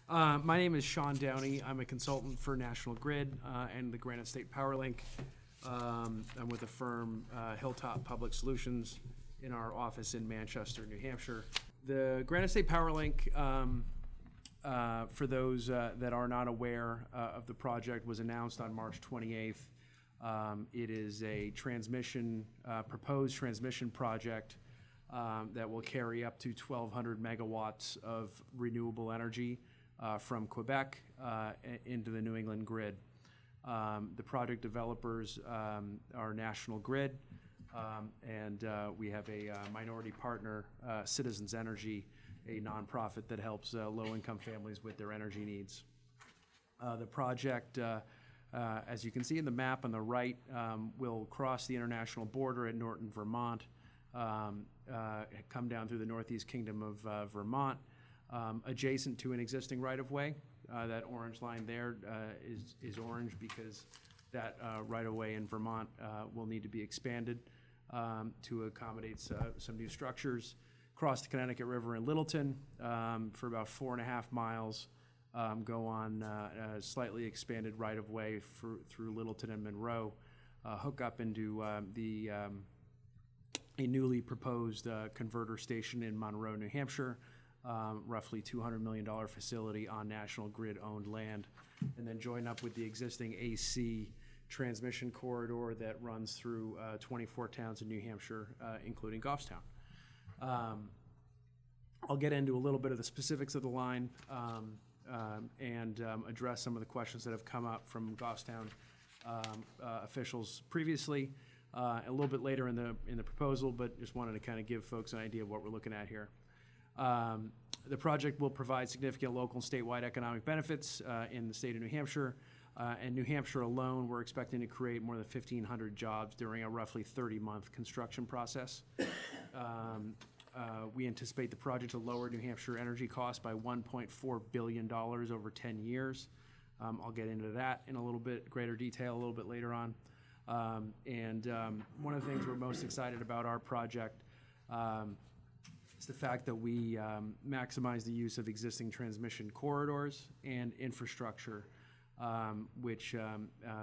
My name is Sean Downey. I'm a consultant for National Grid and the Granite State Power Link. I'm with the firm Hilltop Public Solutions in our office in Manchester, New Hampshire. The Granite State Power Link, for those that are not aware of the project, was announced on March 28th. It is a proposed transmission project that will carry up to 1,200 megawatts of renewable energy from Quebec into the New England grid. The project developers are National Grid, and we have a minority partner, Citizens Energy, a nonprofit that helps low-income families with their energy needs. The project, as you can see in the map on the right, will cross the international border at Norton, Vermont, come down through the Northeast Kingdom of Vermont, adjacent to an existing right-of-way. That orange line there is orange because that right-of-way in Vermont will need to be expanded to accommodate some new structures. Cross the Connecticut River in Littleton for about 4.5 miles. Go on a slightly expanded right-of-way through Littleton and Monroe, hook up into a newly proposed converter station in Monroe, New Hampshire, roughly $200 million facility on National Grid-owned land, and then join up with the existing AC transmission corridor that runs through 24 towns in New Hampshire, including Goffstown. I'll get into a little bit of the specifics of the line and address some of the questions that have come up from Goffstown officials previously. A little bit later in the proposal, but just wanted to kind of give folks an idea of what we're looking at here. The project will provide significant local and statewide economic benefits in the state of New Hampshire. And New Hampshire alone, we're expecting to create more than 1,500 jobs during a roughly 30-month construction process. We anticipate the project to lower New Hampshire energy costs by $1.4 billion over 10 years. I'll get into that in a little bit greater detail a little bit later on. One of the things we're most excited about our project is the fact that we maximize the use of existing transmission corridors and infrastructure, which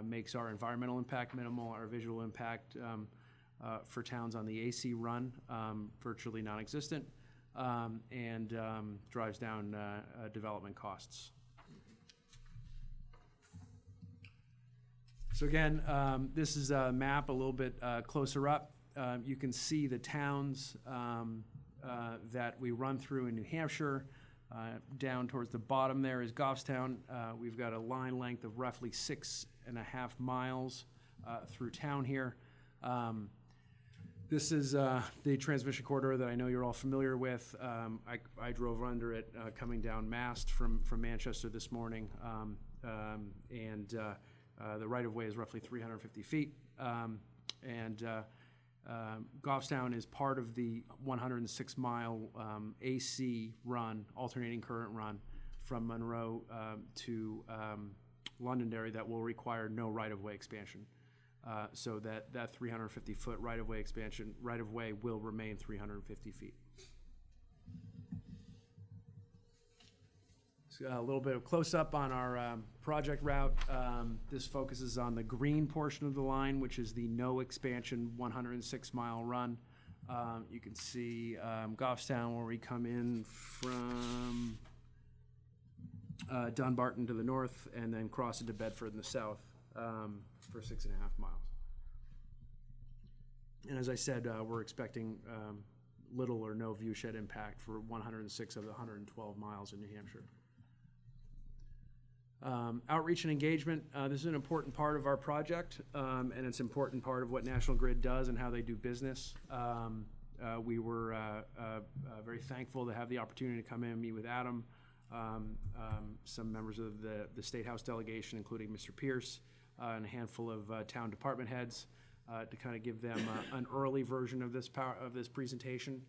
makes our environmental impact minimal, our visual impact for towns on the AC run virtually non-existent, and drives down development costs. So again, this is a map a little bit closer up. You can see the towns that we run through in New Hampshire. Down towards the bottom there is Goffstown. We've got a line length of roughly 6.5 miles through town here. This is the transmission corridor that I know you're all familiar with. I drove under it coming down Mast from Manchester this morning, the right-of-way is roughly 350 feet. Goffstown is part of the 106-mile AC run, alternating current run, from Monroe to Londonderry that will require no right-of-way expansion. So that 350-foot right-of-way will remain 350 feet. So a little bit of close-up on our project route. This focuses on the green portion of the line, which is the no expansion 106-mile run. You can see Goffstown, where we come in from Dunbarton to the north and then cross into Bedford in the south for 6.5 miles. And as I said, we're expecting little or no viewshed impact for 106 of the 112 miles in New Hampshire. Outreach and engagement, this is an important part of our project, and it's an important part of what National Grid does and how they do business. We were very thankful to have the opportunity to come in and meet with Adam, some members of the State House delegation, including Mr. Pierce, and a handful of town department heads to kind of give them an early version of this presentation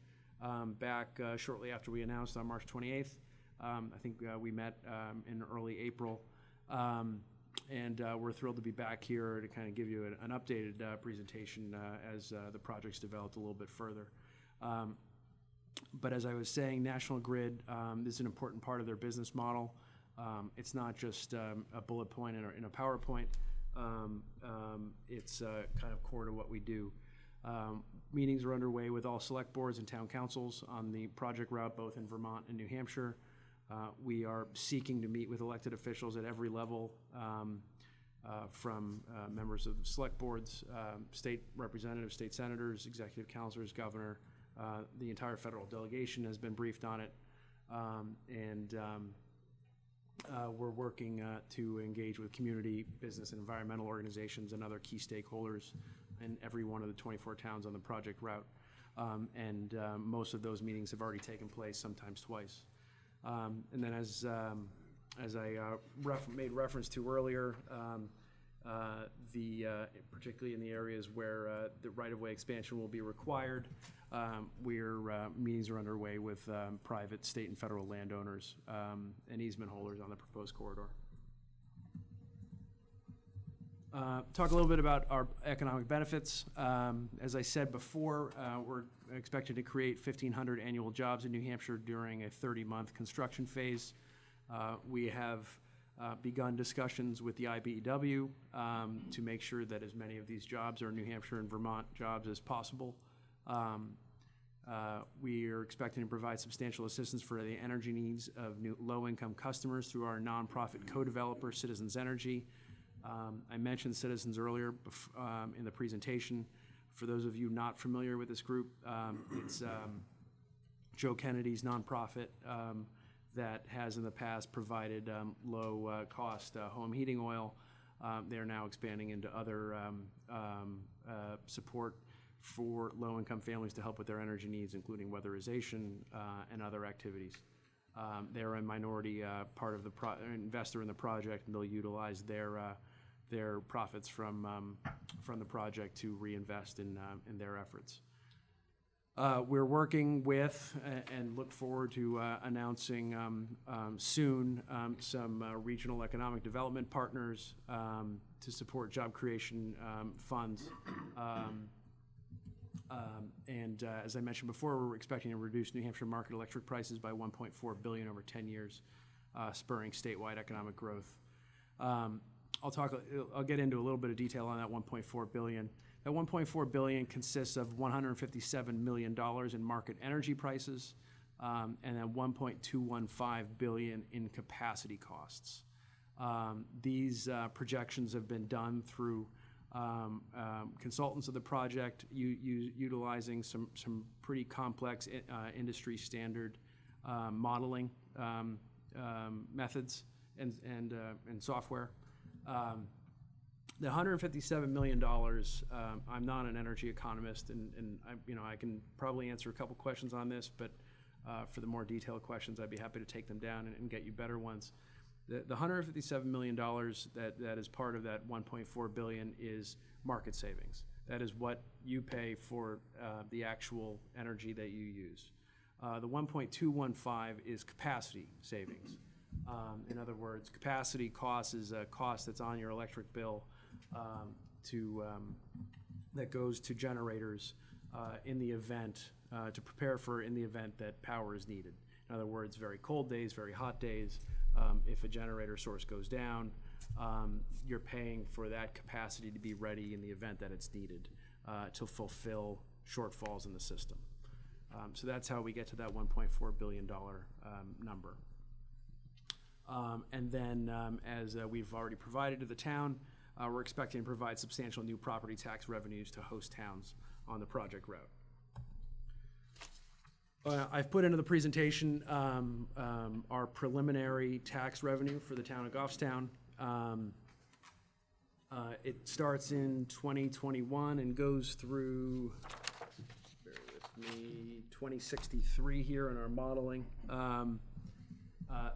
back shortly after we announced on March 28th. I think we met in early April, and we're thrilled to be back here to kind of give you an updated presentation as the project's developed a little bit further. But as I was saying, National Grid is an important part of their business model. It's not just a bullet point in a PowerPoint. It's kind of core to what we do. Meetings are underway with all select boards and town councils on the project route, both in Vermont and New Hampshire. We are seeking to meet with elected officials at every level, from members of the select boards, state representatives, state senators, executive counselors, governor. The entire federal delegation has been briefed on it. We're working to engage with community, business, and environmental organizations and other key stakeholders in every one of the 24 towns on the project route. Most of those meetings have already taken place, sometimes twice. And then as I made reference to earlier, particularly in the areas where the right-of-way expansion will be required, meetings are underway with private, state, and federal landowners and easement holders on the proposed corridor. Talk a little bit about our economic benefits. As I said before, we're expected to create 1,500 annual jobs in New Hampshire during a 30-month construction phase. We have begun discussions with the IBEW to make sure that as many of these jobs are New Hampshire and Vermont jobs as possible. We are expecting to provide substantial assistance for the energy needs of low-income customers through our nonprofit co-developer, Citizens Energy. I mentioned Citizens earlier in the presentation. For those of you not familiar with this group, it's Joe Kennedy's nonprofit that has in the past provided low-cost home heating oil. They're now expanding into other support for low-income families to help with their energy needs, including weatherization and other activities. They're a minority part of the investor in the project, and they'll utilize their profits from the project to reinvest in their efforts. We're working with and look forward to announcing soon some regional economic development partners to support job creation funds. As I mentioned before, we're expecting to reduce New Hampshire market electric prices by $1.4 billion over 10 years, spurring statewide economic growth. I'll get into a little bit of detail on that $1.4 billion. That $1.4 billion consists of $157 million in market energy prices, and then $1.215 billion in capacity costs. These projections have been done through consultants of the project, utilizing some pretty complex industry standard modeling methods and software. The $157 million, I'm not an energy economist, and I can probably answer a couple questions on this, but for the more detailed questions, I'd be happy to take them down and get you better ones. The $157 million that is part of that $1.4 billion is market savings. That is what you pay for the actual energy that you use. The 1.215 is capacity savings. In other words, capacity cost is a cost that's on your electric bill that goes to generators in the event, to prepare for in the event that power is needed. In other words, very cold days, very hot days, if a generator source goes down, you're paying for that capacity to be ready in the event that it's needed to fulfill shortfalls in the system. So that's how we get to that $1.4 billion number. And then, as we've already provided to the town, we're expecting to provide substantial new property tax revenues to host towns on the project route. I've put into the presentation our preliminary tax revenue for the town of Goffstown. It starts in 2021 and goes through, bear with me, 2063 here in our modeling.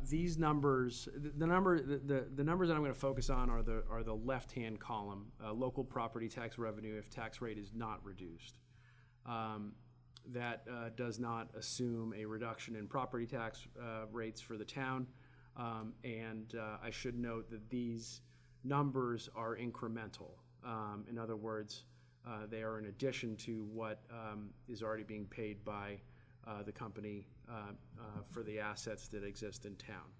These numbers, the numbers that I'm going to focus on are the left-hand column, local property tax revenue if tax rate is not reduced. That does not assume a reduction in property tax rates for the town. I should note that these numbers are incremental. In other words, they are in addition to what is already being paid by the company for the assets that exist in town.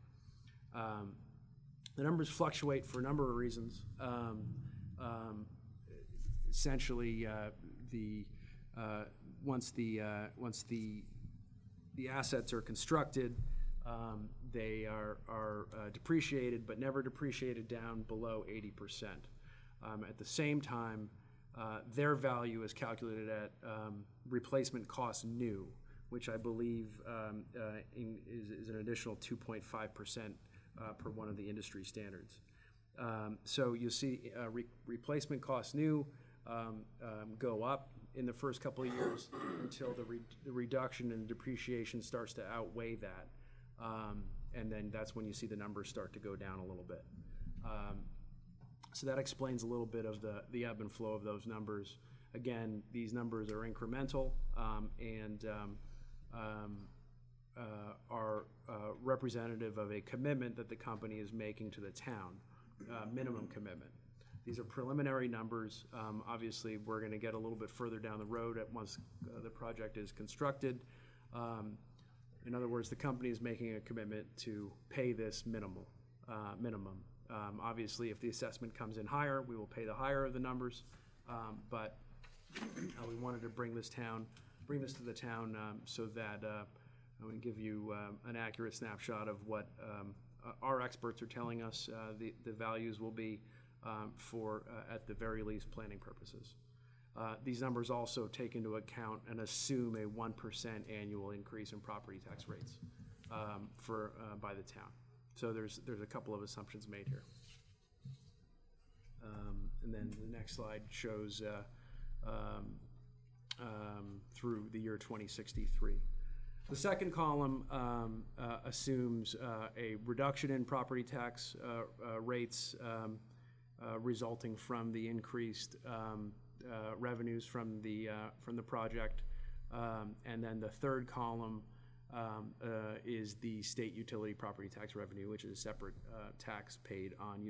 The numbers fluctuate for a number of reasons. Essentially, once the assets are constructed, they are depreciated, but never depreciated down below 80%. At the same time, their value is calculated at replacement cost new, which I believe is an additional 2.5% per one of the industry standards. So you'll see replacement cost new go up in the first couple of years until the reduction in depreciation starts to outweigh that. And then that's when you see the numbers start to go down a little bit. So that explains a little bit of the ebb and flow of those numbers. Again, these numbers are incremental and are representative of a commitment that the company is making to the town, minimum commitment. These are preliminary numbers. Obviously, we're going to get a little bit further down the road once the project is constructed. In other words, the company is making a commitment to pay this minimum. Obviously, if the assessment comes in higher, we will pay the higher of the numbers. But we wanted to bring this to the town so that I would give you an accurate snapshot of what our experts are telling us the values will be for, at the very least, planning purposes. These numbers also take into account and assume a 1% annual increase in property tax rates by the town. So there's a couple of assumptions made here. And then the next slide shows through the year 2063. The second column assumes a reduction in property tax rates resulting from the increased revenues from the project, and then the third column is the state utility property tax revenue, which is a separate tax paid on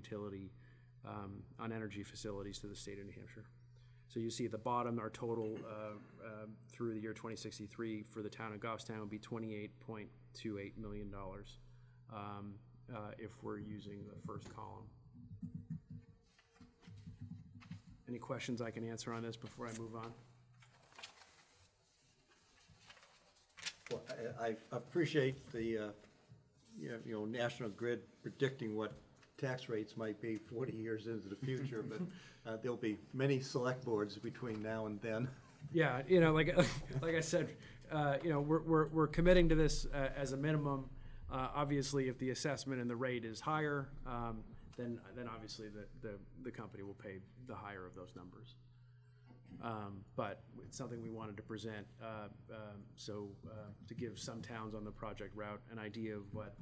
on energy facilities to the state of New Hampshire. So you see at the bottom, our total through the year 2063 for the town of Goffstown would be $28.28 million if we're using the first column. Any questions I can answer on this before I move on? Well, I appreciate the National Grid predicting what tax rates might be 40 years into the future, but there'll be many select boards between now and then. Yeah, like I said, we're committing to this as a minimum. Obviously, if the assessment and the rate is higher, then obviously the company will pay the higher of those numbers. But it's something we wanted to present to give some towns on the project route an idea of what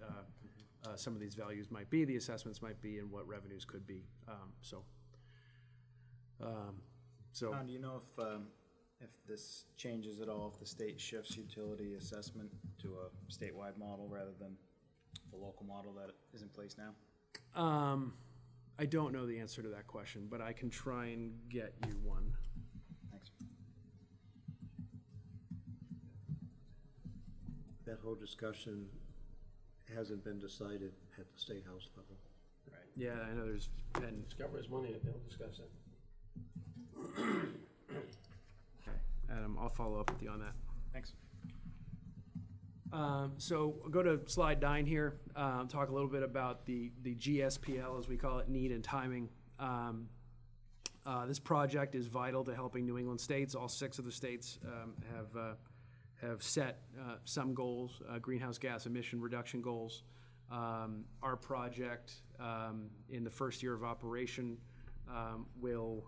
some of these values might be, the assessments might be, and what revenues could be. Tom, do you know if this changes at all, if the state shifts utility assessment to a statewide model rather than the local model that is in place now? I don't know the answer to that question, but I can try and get you one. Thanks. That whole discussion hasn't been decided at the State House level. Right. Yeah, I know there's been. Discover's money, they'll discuss it. Okay, Adam, I'll follow up with you on that. Thanks. So I'll go to slide 9 here, talk a little bit about the GSPL, as we call it, need and timing. This project is vital to helping New England states. All 6 of the states have set some goals, greenhouse gas emission reduction goals. Our project in the first year of operation will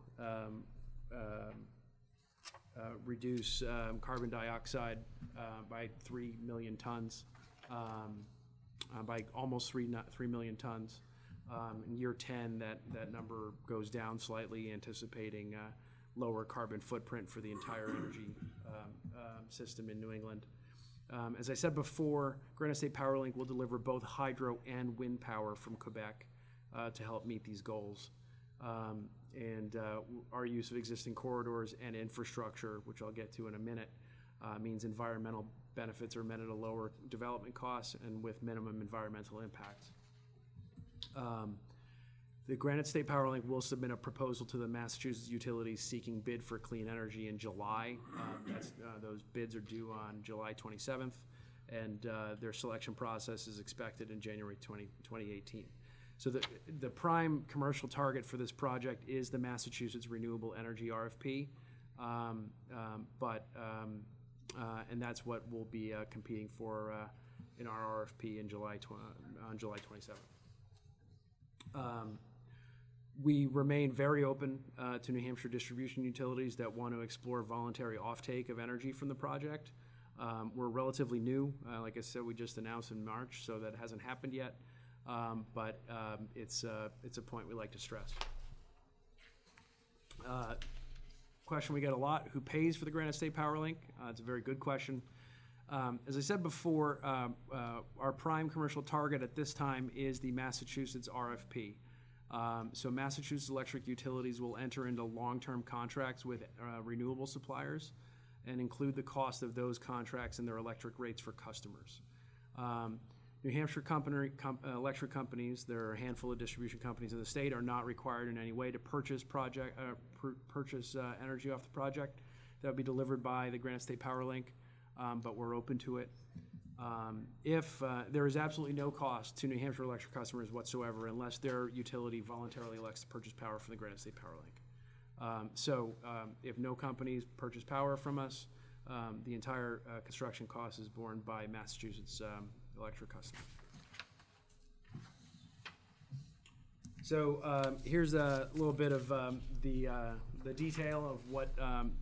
reduce carbon dioxide by 3 million tons, by almost 3 million tons. In year 10, that number goes down slightly, anticipating lower carbon footprint for the entire energy system in New England. As I said before, Granite State PowerLink will deliver both hydro and wind power from Quebec to help meet these goals. And our use of existing corridors and infrastructure, which I'll get to in a minute, means environmental benefits are met at a lower development cost and with minimum environmental impacts. The Granite State PowerLink will submit a proposal to the Massachusetts utilities seeking bid for clean energy in July. Those bids are due on July 27th, and their selection process is expected in January 2018. So the prime commercial target for this project is the Massachusetts Renewable Energy RFP, and that's what we'll be competing for in our RFP in on July 27th. We remain very open to New Hampshire distribution utilities that want to explore voluntary offtake of energy from the project. We're relatively new. Like I said, we just announced in March, so that hasn't happened yet. But it's a point we like to stress. Question we get a lot: who pays for the Granite State PowerLink? It's a very good question. As I said before, our prime commercial target at this time is the Massachusetts RFP. So Massachusetts electric utilities will enter into long-term contracts with renewable suppliers and include the cost of those contracts in their electric rates for customers. New Hampshire electric companies, there are a handful of distribution companies in the state, are not required in any way to purchase energy off the project. That would be delivered by the Granite State PowerLink, but we're open to it. There is absolutely no cost to New Hampshire electric customers whatsoever unless their utility voluntarily elects to purchase power from the Granite State PowerLink. If no companies purchase power from us, the entire construction cost is borne by Massachusetts electric customers. So here's a little bit of the detail of what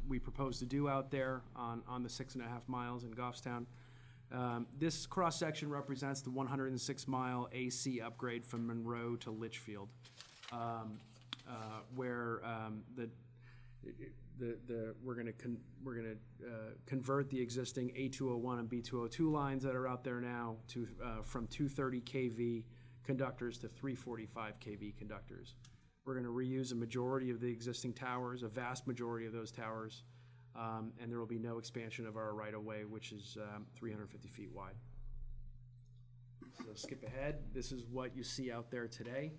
we propose to do out there on the 6.5 miles in Goffstown. This cross-section represents the 106-mile AC upgrade from Monroe to Litchfield, where we're going to convert the existing A201 and B202 lines that are out there now to from 230 kV conductors to 345 kV conductors. We're going to reuse a majority of the existing towers, a vast majority of those towers, and there will be no expansion of our right-of-way, which is 350 feet wide. So skip ahead. This is what you see out there today.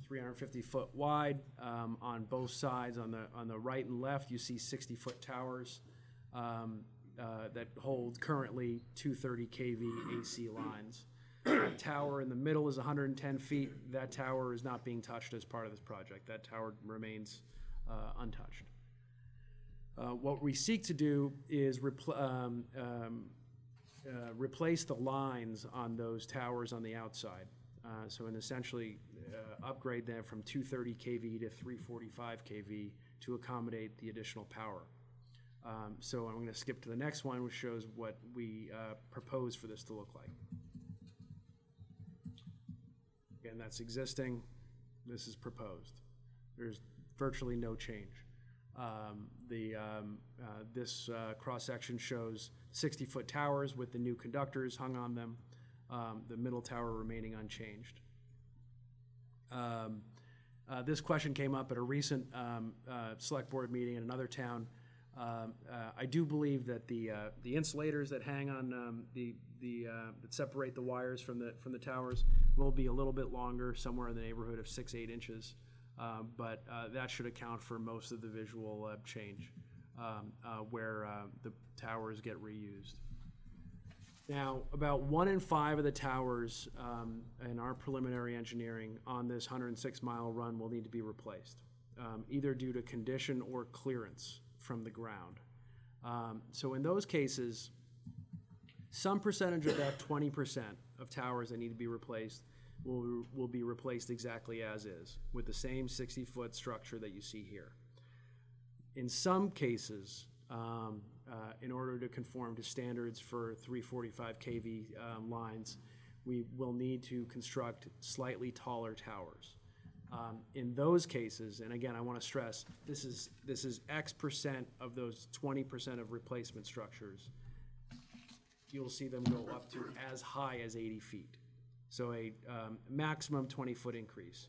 350 foot wide on both sides. On the right and left, you see 60-foot towers that hold currently 230 kV AC lines. That tower in the middle is 110 feet. That tower is not being touched as part of this project. That tower remains untouched. What we seek to do is replace the lines on those towers on the outside. And essentially upgrade them from 230 kV to 345 kV to accommodate the additional power. So I'm going to skip to the next one, which shows what we propose for this to look like. Again, that's existing. This is proposed. There's virtually no change. This cross-section shows 60-foot towers with the new conductors hung on them, the middle tower remaining unchanged. This question came up at a recent select board meeting in another town. I do believe that the insulators that hang on that separate the wires from the towers will be a little bit longer, somewhere in the neighborhood of 6-8 inches. But that should account for most of the visual change where the towers get reused. Now, about 1 in 5 of the towers in our preliminary engineering on this 106-mile run will need to be replaced, either due to condition or clearance from the ground. So in those cases, some percentage of that 20% of towers that need to be replaced will be replaced exactly as is, with the same 60-foot structure that you see here. In some cases, in order to conform to standards for 345 kV lines, we will need to construct slightly taller towers. In those cases, and again, I want to stress, this is X percent of those 20% of replacement structures. You'll see them go up to as high as 80 feet. So a maximum 20-foot increase.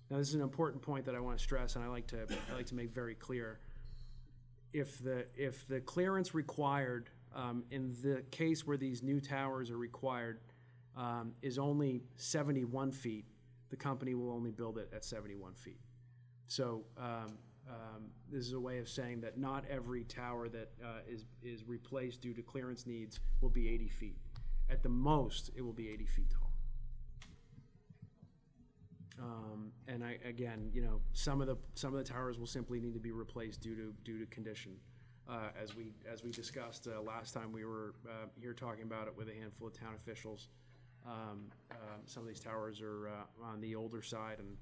Now, this is an important point that I want to stress, and I like to make very clear. If the clearance required in the case where these new towers are required is only 71 feet, the company will only build it at 71 feet. So this is a way of saying that not every tower that is replaced due to clearance needs will be 80 feet. At the most, it will be 80 feet tall. And again, you know, some of the towers will simply need to be replaced due to condition. As we discussed last time we were here talking about it with a handful of town officials, some of these towers are on the older side and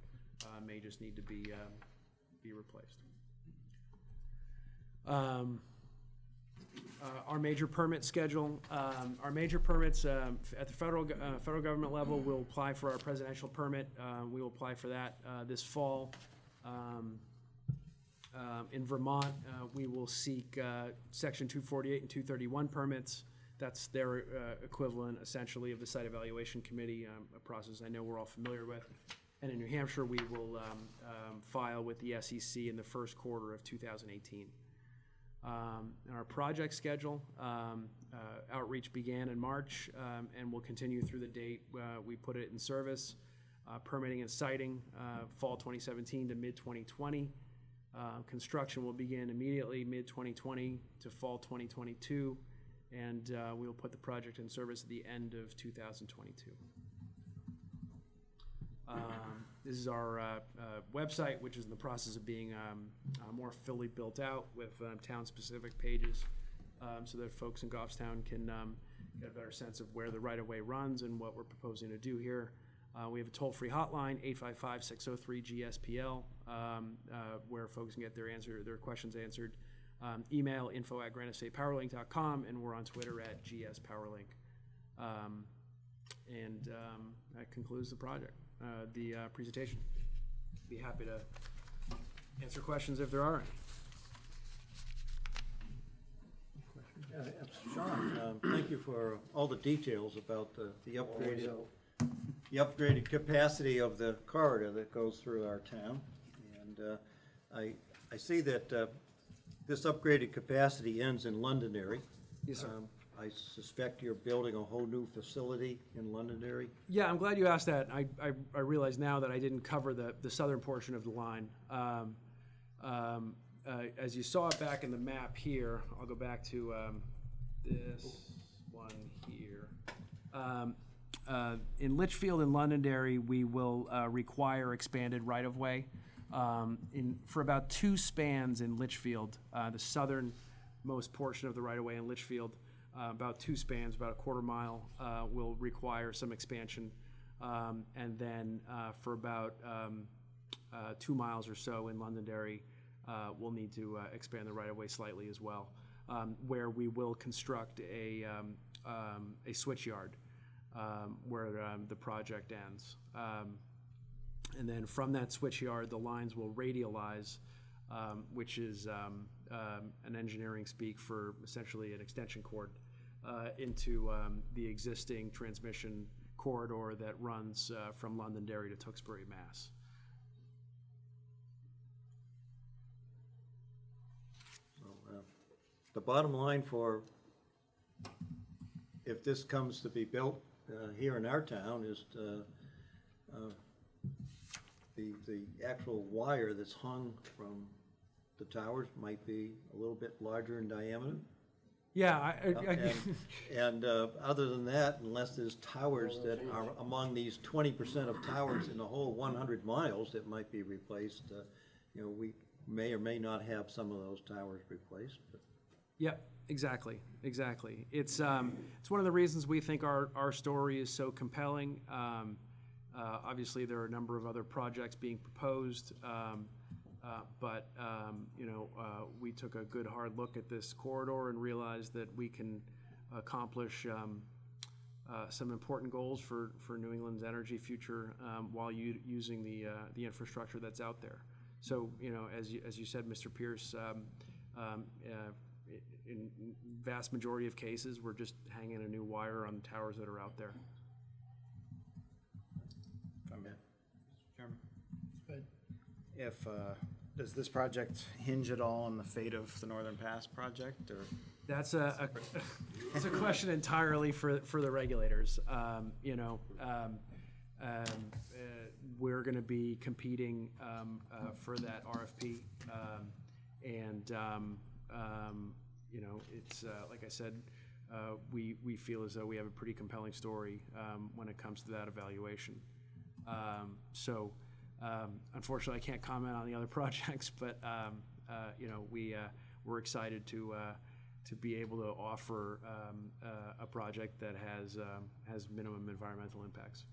may just need to be replaced. Our major permit schedule. Our major permits at the federal government level, we'll apply for our presidential permit. We will apply for that this fall. In Vermont, we will seek Section 248 and 231 permits. That's their equivalent, essentially, of the Site Evaluation Committee, a process I know we're all familiar with. And in New Hampshire, we will file with the SEC in the first quarter of 2018. And our project schedule, outreach began in March and will continue through the date we put it in service. Permitting and siting, fall 2017 to mid-2020. Construction will begin immediately mid-2020 to fall 2022, and we will put the project in service at the end of 2022. This is our website, which is in the process of being more fully built out with town-specific pages, so that folks in Goffstown can get a better sense of where the right-of-way runs and what we're proposing to do here. We have a toll-free hotline, 855-603-GSPL, where folks can get their questions answered. Email info@granitestatepowerlink.com, and we're on Twitter @GSPowerlink. That concludes the project, the presentation. Be happy to answer questions if there are any. Sean, thank you for all the details about the upgraded capacity of the corridor that goes through our town. And I see that this upgraded capacity ends in Londonderry. Yes, sir. I suspect you're building a whole new facility in Londonderry. Yeah, I'm glad you asked that. I realize now that I didn't cover the southern portion of the line. As you saw it back in the map here, I'll go back to this one here. In Litchfield and Londonderry, we will require expanded right-of-way. For about 2 spans in Litchfield, the southernmost portion of the right-of-way in Litchfield, about 2 spans, about a quarter mile, will require some expansion. And then for about 2 miles or so in Londonderry, we'll need to expand the right-of-way slightly as well, where we will construct a switch yard where the project ends. And then from that switch yard, the lines will radialize, which is an engineering speak for essentially an extension cord into the existing transmission corridor that runs from Londonderry to Tewksbury, Mass. So the bottom line for if this comes to be built here in our town is the actual wire that's hung from the towers might be a little bit larger in diameter. Yeah, And other than that, unless there's towers that are among these 20% of towers in the whole 100 miles that might be replaced, you know, we may or may not have some of those towers replaced. But. Yep, exactly. It's one of the reasons we think our story is so compelling. Obviously, there are a number of other projects being proposed, but we took a good hard look at this corridor and realized that we can accomplish some important goals for New England's energy future while using the infrastructure that's out there. So, you know, as you said, Mr. Pierce, in vast majority of cases, we're just hanging a new wire on the towers that are out there. Chairman? If does this project hinge at all on the fate of the Northern Pass project, or That's it's a question entirely for the regulators. We're going to be competing for that RFP, it's like I said, we feel as though we have a pretty compelling story when it comes to that evaluation. Unfortunately, I can't comment on the other projects, but we're excited to be able to offer a project that has minimum environmental impacts.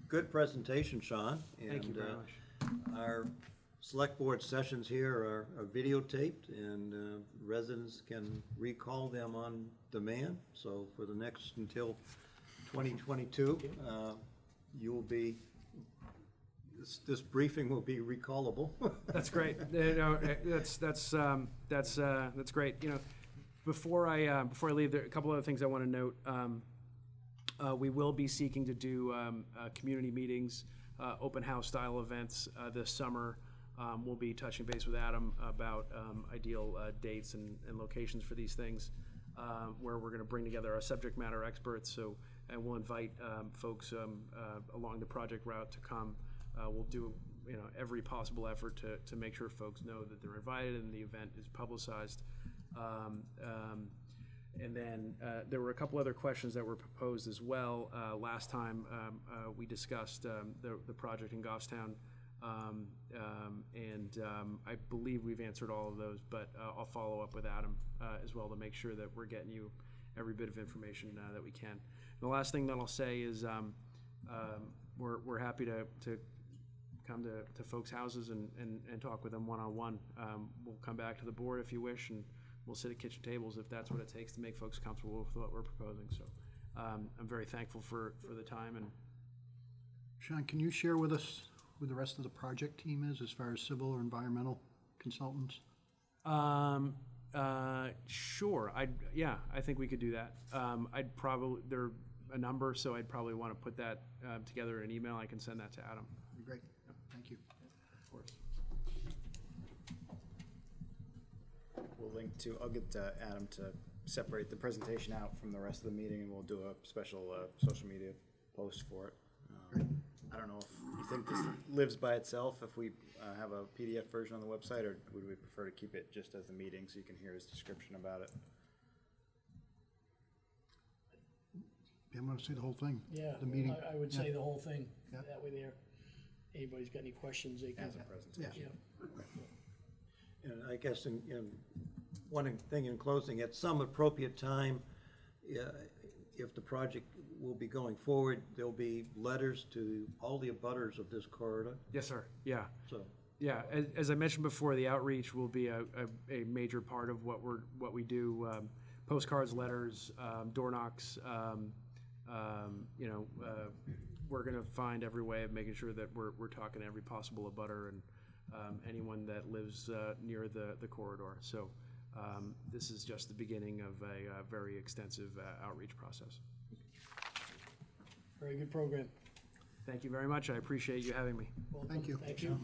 Good presentation, Sean. Thank you very much. Our select board sessions here are videotaped, and residents can recall them on demand. So for the next, until 2022, you'll be, this briefing will be recallable. That's great. That's great. Before I leave, there are a couple other things I want to note. We will be seeking to do community meetings, open house style events this summer. We'll be touching base with Adam about ideal dates and locations for these things, where we're going to bring together our subject matter experts. And we'll invite folks along the project route to come. We'll do every possible effort to make sure folks know that they're invited and the event is publicized. And then there were a couple other questions that were proposed as well. Last time we discussed the project in Goffstown, I believe we've answered all of those, but I'll follow up with Adam as well to make sure that we're getting you every bit of information that we can. And the last thing that I'll say is we're happy to come to folks' houses and talk with them one-on-one. We'll come back to the board if you wish, and we'll sit at kitchen tables if that's what it takes to make folks comfortable with what we're proposing. So I'm very thankful for the time. And Sean, can you share with us who the rest of the project team is as far as civil or environmental consultants? Sure. I think we could do that. There are a number, so I'd probably want to put that together in an email. I can send that to Adam. That'd be great. Thank you. Of course. We'll link to, I'll get Adam to separate the presentation out from the rest of the meeting, and we'll do a special social media post for it. I don't know if you think this lives by itself, if we have a PDF version on the website, or would we prefer to keep it just as the meeting so you can hear his description about it? Yeah, I'm going to see the whole thing. Yeah, The meeting. I would say the whole thing. Yeah. That way there, anybody's got any questions, they can. As a presentation. Yeah. And I guess in one thing in closing, at some appropriate time, if the project will be going forward, there'll be letters to all the abutters of this corridor. Yes, sir. Yeah. So, Yeah, as I mentioned before, the outreach will be a major part of what we do. Postcards, letters, door knocks. We're going to find every way of making sure that we're talking to every possible abutter and anyone that lives near the corridor. So this is just the beginning of a very extensive outreach process. Very good program. Thank you very much. I appreciate you having me. Welcome. Thank you. Thank you.